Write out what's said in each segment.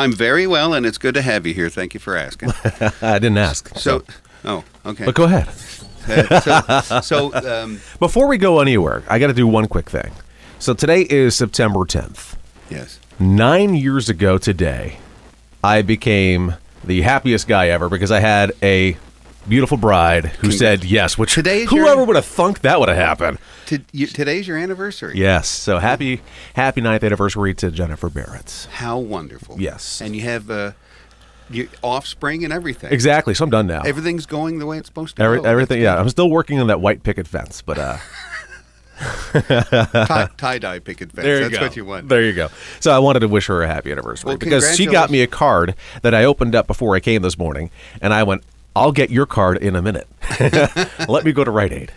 I'm very well, and it's good to have you here. Thank you for asking. I didn't ask. So, oh, okay. But go ahead. Before we go anywhere, I got to do one quick thing. So today is September 10th. Yes. 9 years ago today, I became the happiest guy ever because I had a beautiful bride who said yes, which whoever would have thunk that would have happened. Today's your anniversary. Yes. So happy 9th anniversary to Jennifer Barrett. How wonderful. Yes. And you have your offspring and everything. Exactly. So I'm done now. Everything's going the way it's supposed to go. Everything, yeah. I'm still working on that white picket fence, but... tie-dye picket fence. That's what you want. There you go. So I wanted to wish her a happy anniversary because she got me a card that I opened up before I came this morning, and I went, I'll get your card in a minute. Let me go to Rite Aid.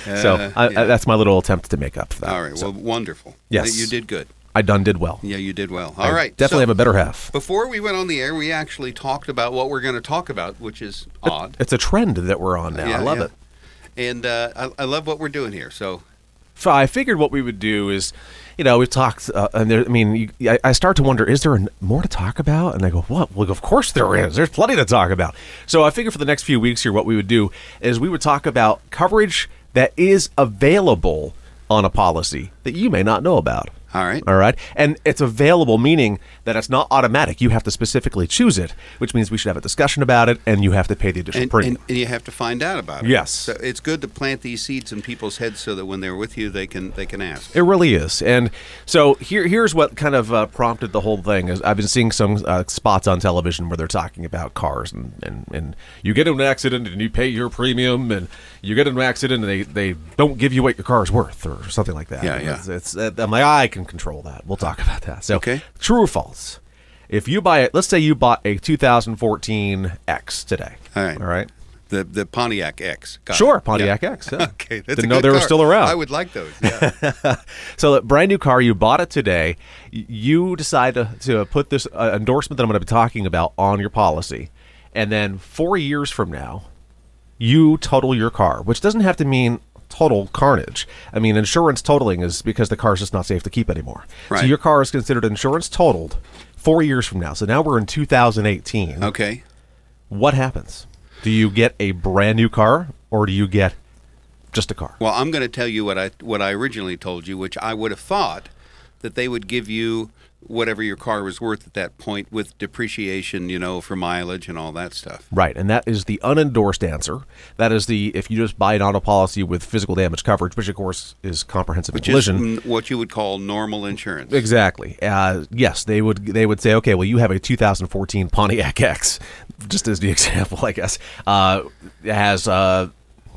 That's my little attempt to make up for that. All right. Well, wonderful. Yes. You did good. I did well. Yeah, you did well. All right. Definitely have a better half. Before we went on the air, we actually talked about what we're going to talk about, which is odd. It's a trend that we're on now. Yeah, I love it. And I love what we're doing here. So I figured what we would do is, we've talked, and I start to wonder, is there more to talk about? And I go, what? Well, of course there is. There's plenty to talk about. So I figured for the next few weeks here, what we would do is we would talk about coverage that is available on a policy that you may not know about. All right. All right. And it's available, meaning that it's not automatic. You have to specifically choose it, which means we should have a discussion about it, and you have to pay the additional premium. And you have to find out about it. Yes. So it's good to plant these seeds in people's heads so that when they're with you, they can ask. It really is. And so here's what kind of prompted the whole thing. Is I've been seeing some spots on television where they're talking about cars, and you get in an accident and you pay your premium, and you get in an accident and they don't give you what your car's worth or something like that. Yeah. It's my eye can control that. We'll talk about that. So, okay. True or false? If you buy it, let's say you bought a 2014 X today. All right. All right. The Pontiac X. Sure, Pontiac X. Yeah. Okay. Didn't know they were still around. I would like those. Yeah. So, a brand new car, you bought it today. You decide to put this endorsement that I'm going to be talking about on your policy, and then 4 years from now, you total your car, which doesn't have to mean total carnage. I mean, insurance totaling is because the car's just not safe to keep anymore. Right. So your car is considered insurance totaled 4 years from now. So now we're in 2018. Okay. What happens? Do you get a brand new car, or do you get just a car? Well, I'm going to tell you what I originally told you, which I would have thought that they would give you whatever your car was worth at that point with depreciation, for mileage and all that stuff. Right, and that is the unendorsed answer. That is if you just buy an auto policy with physical damage coverage, which of course is comprehensive collision. Is what you would call normal insurance. Exactly. Yes, they would say, okay, well, you have a 2014 Pontiac X, just as the example, I guess. It has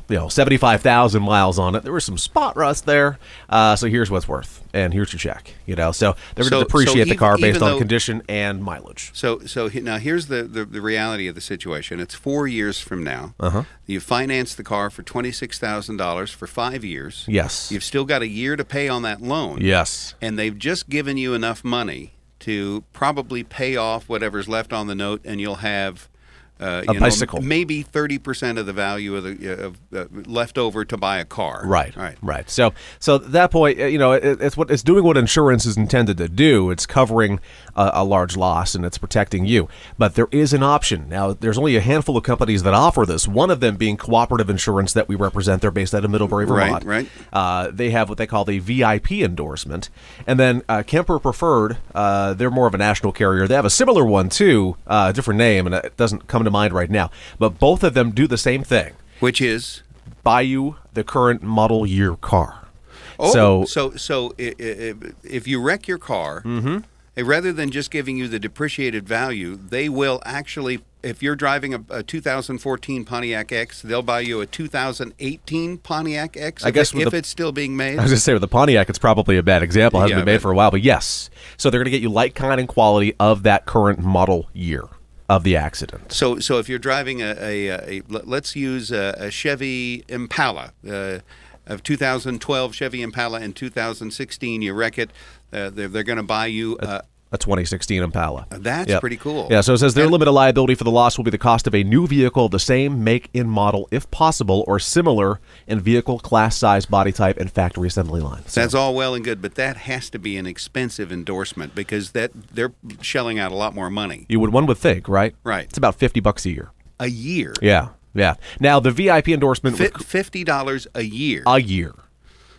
75,000 miles on it. There was some spot rust there. So here's what's worth, and here's your check. So they're going to depreciate the car based on condition and mileage. So now here's the reality of the situation. It's 4 years from now. You finance the car for $26,000 for 5 years. Yes. You've still got a year to pay on that loan. Yes. And they've just given you enough money to probably pay off whatever's left on the note, and you'll have a bicycle, maybe 30% of the value of left over to buy a car. Right. So at that point, it's doing what insurance is intended to do. It's covering a large loss, and it's protecting you. But there is an option now. There's only a handful of companies that offer this. One of them being Cooperative Insurance that we represent. They're based out of Middlebury, Vermont. Right. They have what they call the VIP endorsement, and then Kemper Preferred. They're more of a national carrier. They have a similar one too, different name, and it doesn't come to mind right now, but both of them do the same thing, which is buy you the current model year car. So if you wreck your car, rather than just giving you the depreciated value, they will actually, if you're driving a 2014 Pontiac X, they'll buy you a 2018 Pontiac X. I guess if it's still being made. I was going to say with the Pontiac, it's probably a bad example. It hasn't been made for a while, but yes. So they're going to get you like, kind, and quality of that current model year of the accident. So if you're driving let's use a Chevy Impala, of 2012 Chevy Impala and 2016, you wreck it, they're going to buy you a 2016 Impala. That's Yep. pretty cool. Yeah, so it says their limited liability for the loss will be the cost of a new vehicle of the same make and model, if possible, or similar in vehicle, class, size, body type, and factory assembly line. So, That's all well and good, but that has to be an expensive endorsement because they're shelling out a lot more money. one would think, right? Right. It's about $50 a year. A year. Yeah, yeah. Now, the VIP endorsement with $50 a year. a year.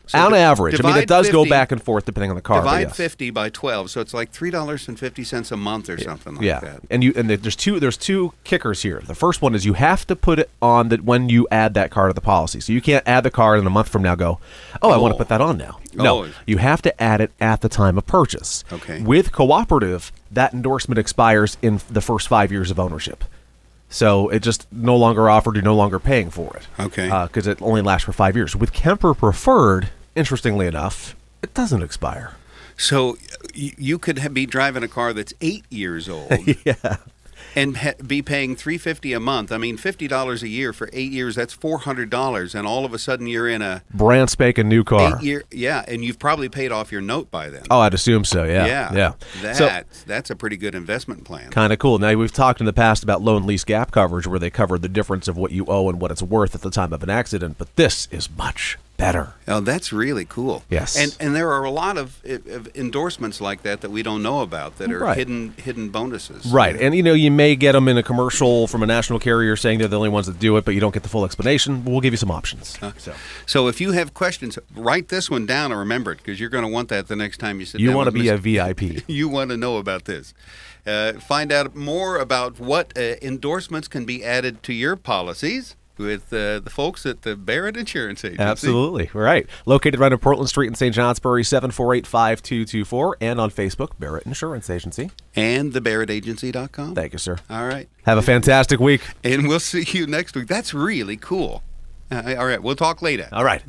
So On average. I mean, it divide does go 50 back and forth depending on the car. but Divide yes. 50 by 12, so it's like $3.50 a month or something like Yeah, that. and there's two kickers here. The first one is you have to put it on that when you add that car to the policy. So you can't add the car and a month from now go, I want to put that on now. No, Oh. you have to add it at the time of purchase. Okay. With cooperative, that endorsement expires in the first 5 years of ownership. So it just no longer offered, you're no longer paying for it. Okay. Because it only lasts for 5 years. With Kemper Preferred, interestingly enough, it doesn't expire. So you could be driving a car that's 8 years old Yeah. and be paying $350 a month. I mean, $50 a year for 8 years, that's $400. And all of a sudden you're in a Brand spanking new car. 8-year, yeah, and you've probably paid off your note by then. Oh, I'd assume so, yeah. Yeah. So, That's a pretty good investment plan. kind of cool. Now, we've talked in the past about loan lease gap coverage where they covered the difference of what you owe and what it's worth at the time of an accident, but this is much better. Oh, that's really cool. Yes. And there are a lot of endorsements like that we don't know about that are Right. hidden bonuses. Right. And, you may get them in a commercial from a national carrier saying they're the only ones that do it, but you don't get the full explanation. We'll give you some options. So if you have questions, write this one down and remember it because you're going to want that the next time you sit down. You want to with be a Mr. VIP. You want to know about this. Find out more about what endorsements can be added to your policies with the folks at the Barrett Insurance Agency. Absolutely. Right. Located right on Portland Street in St. Johnsbury, 748-5224, and on Facebook, Barrett Insurance Agency. And thebarrettagency.com. Thank you, sir. All right. Have a fantastic week. And we'll see you next week. That's really cool. All right. We'll talk later. All right.